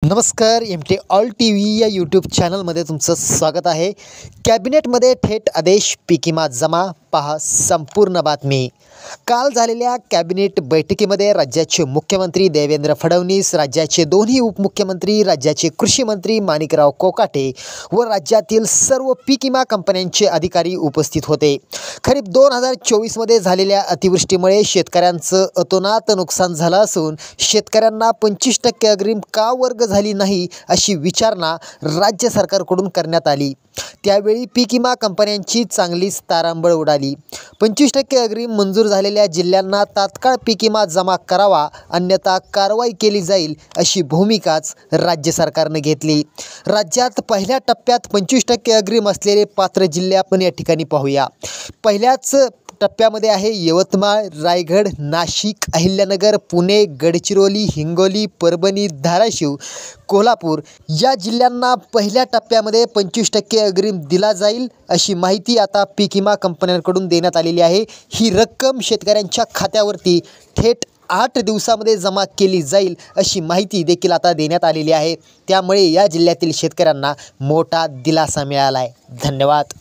नमस्कार. MT all T V या YouTube चॅनलमध्ये तुमचं स्वागत आहे. कॅबिनेटमध्ये थेट आदेश, पीक विमा जमा, पहा संपूर्ण बातमी. काल झालेल्या कॅबिनेट बैठकीमध्ये राज्याचे मुख्यमंत्री देवेंद्र फडणवीस, राज्याचे दोन्ही उपमुख्यमंत्री, राज्याचे कृषी मंत्री माणिकराव कोकाटे व राज्यातील सर्व पीक विमा कंपन्यांचे अधिकारी उपस्थित होते. खरीप 2024मध्ये झालेल्या अतिवृष्टीमुळे शेतकऱ्यांचं अतोनात नुकसान झालं असून शेतकऱ्यांना 25% अग्रिम का वर्ग झाली नाही अशी विचारणा राज्य सरकारकडून करण्यात आली. त्यावेळी पीक विमा कंपन्यांची चांगलीच तारांबळ उडाली. 25% अग्रिम मंजूर झालेल्या जिल्ह्यांना तात्काळ पीक विमा जमा करावा, अन्यथा कारवाई केली जाईल अशी भूमिकाच राज्य सरकारने घेतली. राज्यात पहिल्या टप्प्यात 25% अग्रिम असलेले पात्र जिल्हे आपण या ठिकाणी पाहूया. पहिल्याच टप्प्यामध्ये आहे यवतमाळ, रायगड, नाशिक, अहिल्यानगर, पुणे, गडचिरोली, हिंगोली, परभणी, धाराशिव, कोल्हापूर या जिल्ह्यांना पहिल्या टप्प्यामध्ये 25% अग्रिम दिला जाईल अशी माहिती आता पीक विमा कंपन्यांकडून देण्यात आलेली आहे. ही रक्कम शेतकऱ्यांच्या खात्यावरती थेट 8 दिवसामध्ये जमा केली जाईल अशी माहिती देखील आता देण्यात आलेली आहे. त्यामुळे या जिल्ह्यातील शेतकऱ्यांना मोठा दिलासा मिळाला आहे. धन्यवाद.